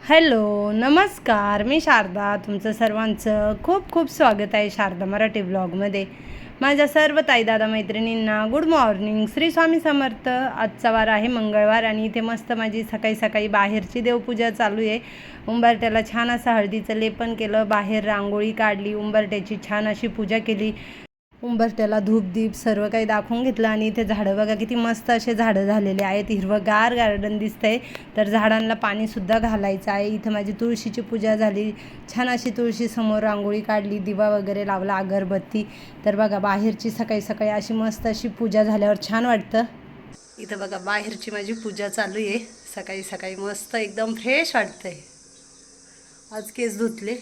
Hello नमस्कार, मी शारदा. तुमचं सर्वांचं खूप खूप स्वागत आहे शारदा मराठी ब्लॉगमध्ये. माझ्या सर्व ताई दादा मैत्रिणींना गुड मॉर्निंग. श्री स्वामी समर्थ. आजचा वार आहे मंगळवार आणि इथे मस्त माझी सकाळी सकाळी बाहेरची देवपूजा चालू आहे. उंबरट्याला छान असं हळदीचं लेपन केलं, बाहेर रांगोळी काढली, उंबरट्याची छान अशी पूजा केली. उंबरट्याला धूप दीप सर्व काही दाखवून घेतलं आणि इथे झाडं बघा किती मस्त असे झाडं झालेले आहेत. हिरवंगार गार्डन दिसतंय. तर झाडांना पाणीसुद्धा घालायचं आहे. इथं माझी तुळशीची पूजा झाली. छान अशी तुळशी समोर रांगोळी काढली, दिवा वगैरे लावला, अगरबत्ती. तर बघा बाहेरची सकाळी सकाळी अशी मस्त अशी पूजा झाल्यावर छान वाटतं. इथं बघा बाहेरची माझी पूजा चालू आहे. सकाळी सकाळी मस्त एकदम फ्रेश वाटतंय. आज केस धुतले.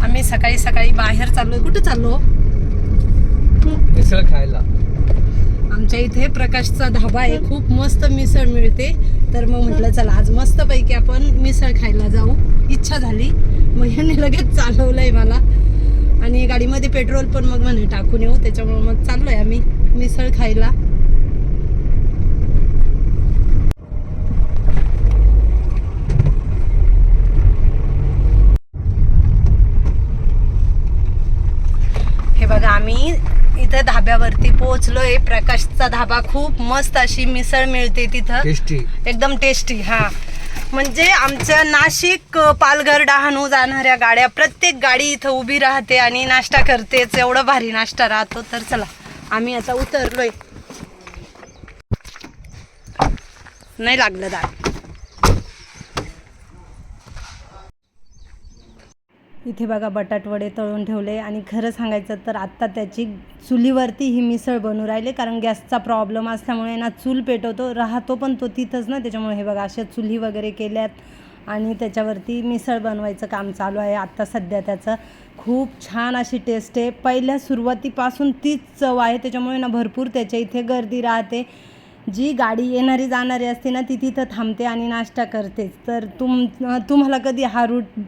आम्ही सकाळी सकाळी बाहेर चाललो. कुठं चाललो? मिसळ खायला. आमच्या इथे प्रकाशचा धाबा आहे, खूप मस्त मिसळ मिळते. तर मग म्हटलं चला आज मस्तपैकी आपण मिसळ खायला जाऊ. इच्छा झाली मग ह्याने लगेच चालवलंय मला. आणि गाडीमध्ये पेट्रोल पण मग म्हणे टाकून येऊ, त्याच्यामुळे मग चाललोय आम्ही मिसळ खायला. हे बघा आम्ही इथं धाब्यावरती पोहोचलोय. प्रकाशचा धाबा. खूप मस्त अशी मिसळ मिळते तिथं, टेस्टी, एकदम टेस्टी. हा म्हणजे आमच्या नाशिक पालघर डहाणू जाणाऱ्या गाड्या प्रत्येक गाडी इथं उभी राहते आणि नाश्ता करतेच. एवढं भारी नाश्ता राहतो. तर चला आम्ही आता उतरलोय. नाही लागलं दार. इथे बघा बटाटवडे तळून ठेवले आणि खरं सांगायचं तर आत्ता त्याची चुलीवरती ही मिसळ बनवू राहिले, कारण गॅसचा प्रॉब्लेम असल्यामुळे ना चूल पेटवतो राहतो पण तो तिथंच ना, त्याच्यामुळे हे बघा अशा चुली वगैरे केल्यात आणि त्याच्यावरती मिसळ बनवायचं काम चालू आहे आत्ता सध्या. त्याचं खूप छान अशी टेस्ट आहे. पहिल्या सुरुवातीपासून तीच चव आहे, त्याच्यामुळे ना भरपूर त्याच्या इथे गर्दी राहते. जी गाडी येणारी जाणारी असते ना ती तिथं थांबते आणि नाश्ता करतेच. तर तुम्हाला कधी हा रूट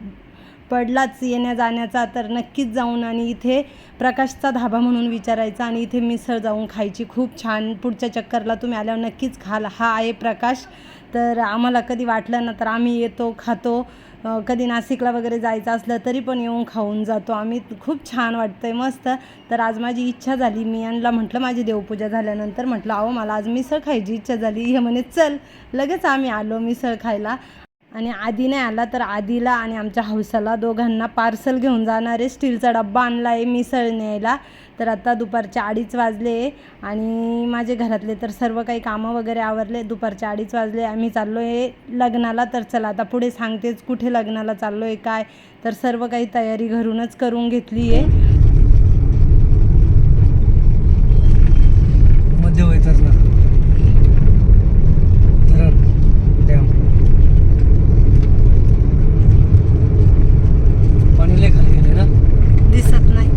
पडलाच येण्या जाण्याचा तर नक्कीच जाऊन आणि इथे प्रकाशचा धाबा म्हणून विचारायचा आणि इथे मिसळ जाऊन खायची. खूप छान. पुढच्या चक्करला तुम्ही आल्यावर नक्कीच खाल. हा आहे प्रकाश. तर आम्हाला कधी वाटलं ना तर आम्ही येतो, खातो. कधी नाशिकला वगैरे जायचं असलं तरी पण येऊन खाऊन जातो आम्ही. खूप छान वाटतंय, मस्त. तर आज माझी इच्छा झाली, मी यांना म्हटलं माझी देवपूजा झाल्यानंतर म्हटलं अहो मला आज मिसळ खायची इच्छा झाली. हे म्हणे चल. लगेच आम्ही आलो मिसळ खायला. आणि आधी नाही आला तर आधीला आणि आमच्या हौसाला दोघांना पार्सल घेऊन जाणारे स्टीलचा डब्बा आणला आहे मिसळ न्यायला. तर आता दुपारचे 2:30 वाजले आणि माझे घरातले तर सर्व काही कामं वगैरे आवरले. दुपारचे 2:30 वाजले. आम्ही चाललो आहे लग्नाला. तर चला आता पुढे सांगतेच कुठे लग्नाला चाललो आहे काय. तर सर्व काही तयारी घरूनच करून घेतली आहे. मध्य वैतरणा धरण डॅम. पाणी लय खाली गेले ना, दिसत नाही.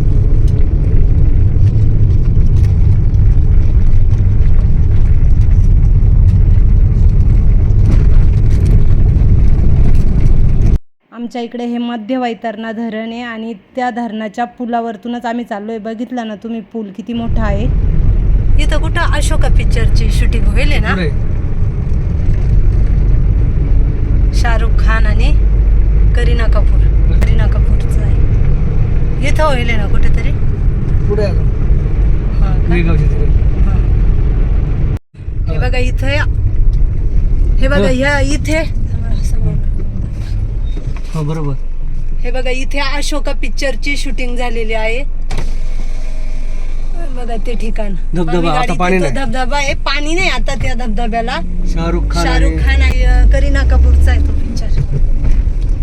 आमच्या इकडे हे मध्य वैतरणा धरण आहे आणि त्या धरणाच्या पुलावरतूनच आम्ही चाललो आहे. बघितलं ना तुम्ही पूल किती मोठा आहे. इथं कुठं अशोका पिक्चरची शूटिंग होईल ना, पुढे शाहरुख खान आणि करीना कपूरचं आहे. इथं होईल ना कुठेतरी पुढे अजून हां का? वेगावची तिथे. हां. हे बघा इथे, हे बघा ह्या इथे हो बरोबर. हे बघा इथे अशोका पिक्चरची शूटिंग झालेली आहे. बघा ते ठिकाण. धबधबा आता पाणी नाही. धबधबा आहे, पाणी नाही आता त्या धबधब्याला. शाहरुख खान आणि करीना कपूरचा आहे तो पिक्चर.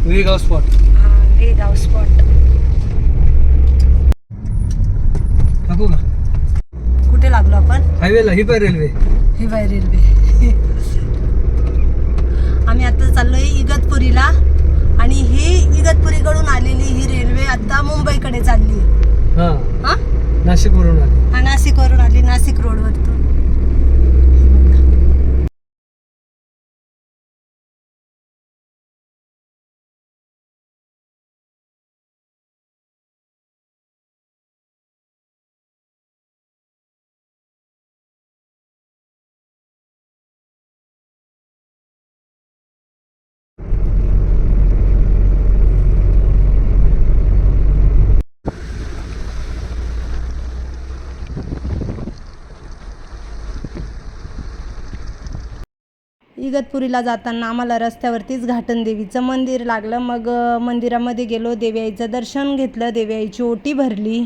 वेगाव स्पॉट. वेगाव स्पॉट. टाकू का कुठे लागलो आपण? हायवेला. ही पाय रेल्वे. हे बाय रेल्वे. आम्ही आता चाललोय इगतपुरीला आणि ही इगतपुरीकडून आलेली ही रेल्वे आता मुंबईकडे चालली. हा, नाशिकवरून आली. नाशिकवरून आली, नाशिक रोडवरतून. इगतपुरीला जाताना आम्हाला रस्त्यावरतीच घाटन देवीचं मंदिर लागलं. मग मंदिरामध्ये गेलो, देवी आईचं दर्शन घेतलं, देवी आईची ओटी भरली.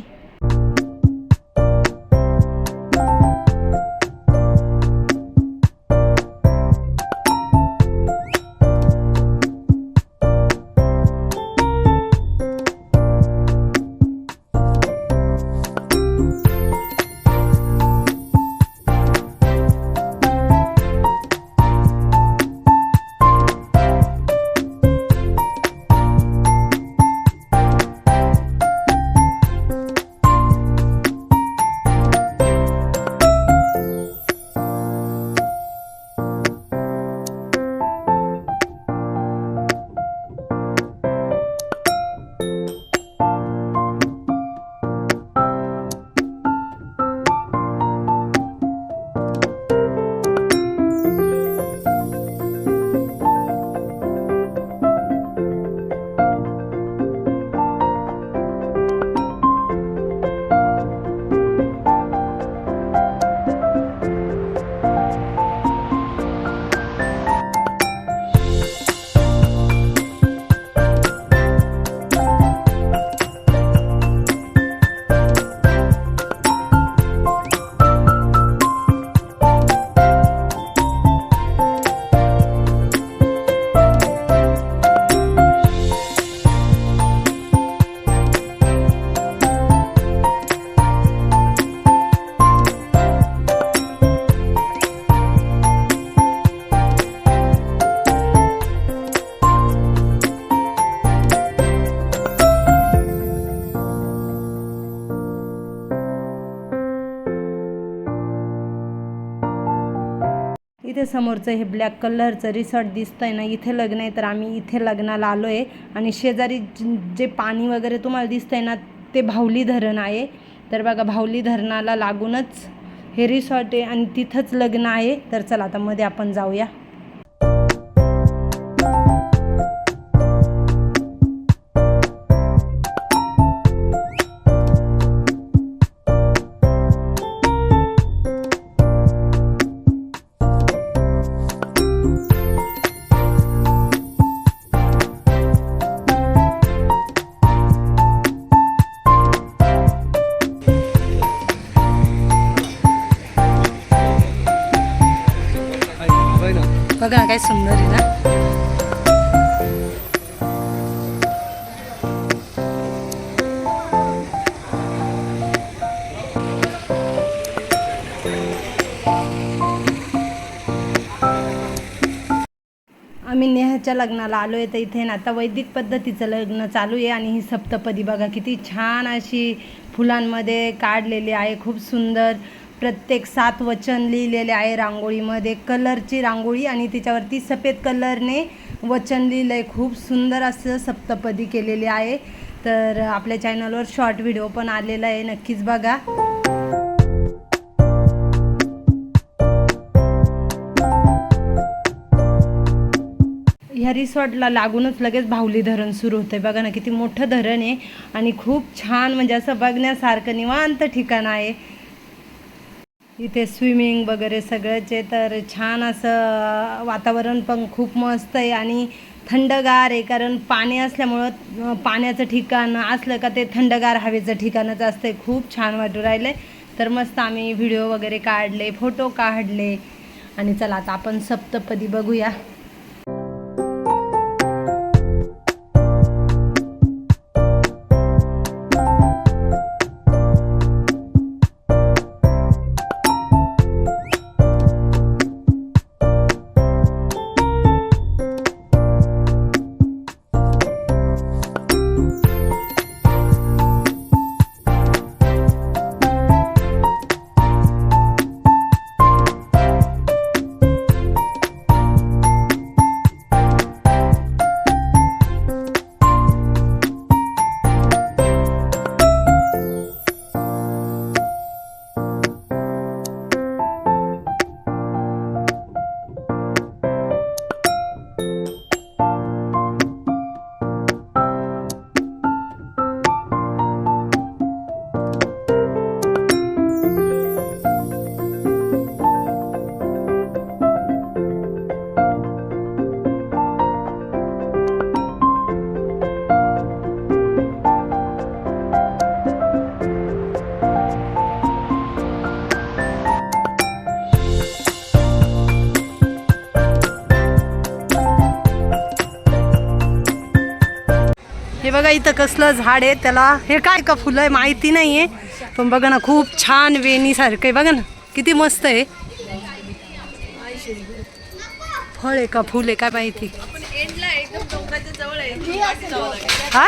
इथे समोरचं हे ब्लॅक कलरचं रिसॉर्ट दिसतंय ना, इथे लग्न आहे. तर आम्ही इथे लग्नाला आलो आहे. आणि शेजारी जे पाणी वगैरे तुम्हाला दिसतंय ना, ते भावली धरण आहे. तर बघा, भावली धरणाला लागूनच हे रिसॉर्ट आहे आणि तिथंच लग्न आहे. तर चला आता मध्ये आपण जाऊया. बघा काय सुंदर आहे ना. आम्ही नेहाच्या लग्नाला आलो आहे. तर इथे ना आता वैदिक पद्धतीचं लग्न चालू आहे. आणि ही सप्तपदी बघा किती छान अशी फुलांमध्ये काढलेली आहे, खूप सुंदर. प्रत्येक 7 वचन लिहिलेले आहे रांगोळीमध्ये, कलरची रांगोळी आणि त्याच्यावरती सफेद कलरने वचन लिहिलं आहे. खूप सुंदर असं सप्तपदी केलेली आहे. तर आपल्या चॅनलवर शॉर्ट व्हिडिओ पण आलेला आहे, नक्कीच बघा. ह्या रिसॉर्टला लागूनच लगेच भावली धरण सुरू होतं आहे. बघा ना किती मोठं धरण आहे आणि खूप छान, म्हणजे असं बघण्यासारखं निवांत ठिकाण आहे. इथे स्विमिंग वगैरे सगळंच आहे. तर छान असं वातावरण पण खूप मस्त आहे आणि थंडगार आहे. कारण पाणी असल्यामुळं पाण्याचं ठिकाण असलं का ते थंडगार हवेचं ठिकाणच असतं आहे. खूप छान वाटू राहिलं आहे. तर मस्त आम्ही व्हिडिओ वगैरे काढले, फोटो काढले. आणि चला आता आपण सप्तपदी बघूया. हे बघा इथं कसलं झाड आहे, त्याला हे काय का फुलं आहे माहिती नाही आहे, पण बघा ना खूप छान वेणीसारखं आहे. बघा ना किती मस्त आहे. फळ आहे का फुल आहे काय माहिती. हा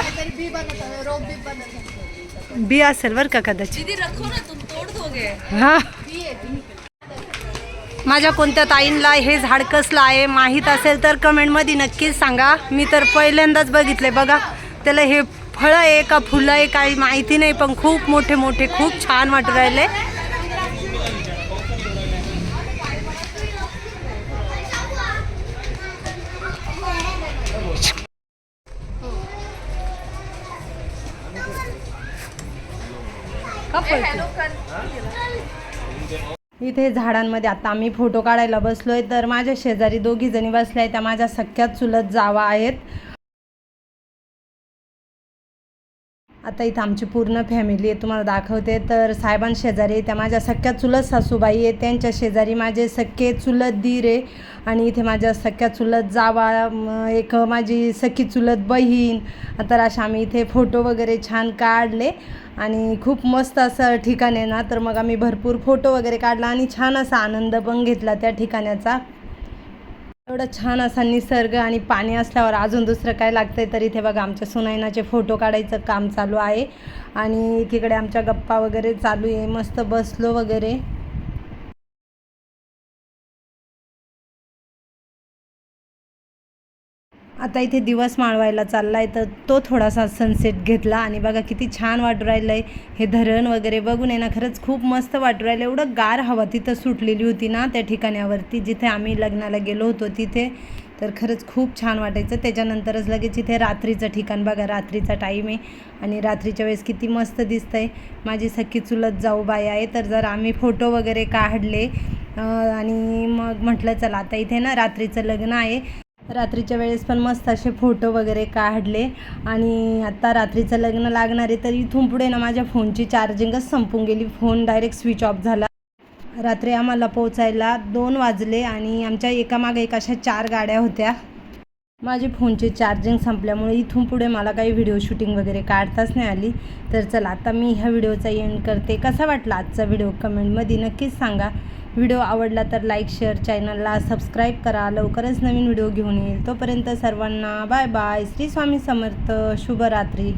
बी असेल बरं का कदाचित. हा माझ्या कोणत्या ताईंला हे झाड कसलं आहे माहीत असेल तर कमेंटमध्ये नक्कीच सांगा. मी तर पहिल्यांदाच बघितले. बघा त्याला हे फळं आहे का फुलं आहे काही माहिती नाही, पण खूप मोठे मोठे खूप छान वाटू राहिले. इथे झाडांमध्ये आता आम्ही फोटो काढायला बसलोय, तर माझ्या शेजारी 2 जणी बसल्या आहेत, त्या माझ्या सख्ख्या चुलत जावा आहेत. आता इथं आमची पूर्ण फॅमिली आहे, तुम्हाला दाखवते. तर साहेबां शेजारी त्या माझ्या सख्ख्या चुलत सासूबाई आहे, त्यांच्या शेजारी माझे सख्खे चुलत दीर आहे, आणि इथे माझ्या सख्ख्या चुलत जावा, एक माझी सख्खी चुलत बहीण. तर अशा आम्ही इथे फोटो वगैरे छान काढले, आणि खूप मस्त असं ठिकाण आहे ना. तर मग आम्ही भरपूर फोटो वगैरे काढला आणि छान असा आनंद पण घेतला त्या ठिकाणाचा. एवढा छान असा निसर्ग आणि पाणी असल्यावर अजून दुसरं काय लागतंय. तर इथे बघा आमच्या सुनैनाचे फोटो काढायचं काम चालू आहे, आणि एकीकडे आमच्या गप्पा वगैरे चालू आहे, मस्त बसलो वगैरे. आता इथे दिवस माळवायला चालला आहे, तर तो थोडासा सनसेट घेतला, आणि बघा किती छान वाटू राहिलं आहे. हे धरण वगैरे बघून आहे ना खरंच खूप मस्त वाटू राहिलं. एवढं गार हवा तिथं सुटलेली होती ना त्या ठिकाणावरती जिथे आम्ही लग्नाला गेलो होतो तिथे. तर खरंच खूप छान वाटायचं. त्याच्यानंतरच लगेच इथे रात्रीचं ठिकाण बघा, रात्रीचा टाईम आहे, आणि रात्रीच्या वेळेस किती मस्त दिसतं आहे. माझी सख्खी चुलत जाऊबाई आहे, तर जर आम्ही फोटो वगैरे काढले, आणि मग म्हटलं चला आता इथे ना रात्रीचं लग्न आहे, रात्रीच्या वेळेस पण मस्त असे फोटो वगैरे काढले. आणि आता रात्रीचं लग्न लागणार आहे, तर इथून पुढे ना माझ्या फोनची चार्जिंगच संपून गेली, फोन डायरेक्ट स्विच ऑफ झाला. रात्री आम्हाला पोचायला 2 वाजले, आणि आमच्या एकामागे एक अशा 4 गाड्या होत्या. माझी फोनची चार्जिंग संपल्यामुळे इथून पुढे मला काही व्हिडिओ शूटिंग वगैरे काढताच नाही आली. तर चला आता मी ह्या व्हिडिओचा एंड करते. कसा वाटला आजचा व्हिडिओ कमेंटमध्ये नक्कीच सांगा. व्हिडिओ आवडला तर लाईक शेअर, चॅनलला सबस्क्राईब करा. लवकरच नवीन व्हिडिओ घेऊन येईल. तोपर्यंत सर्वांना बाय बाय. श्री स्वामी समर्थ. शुभरात्री.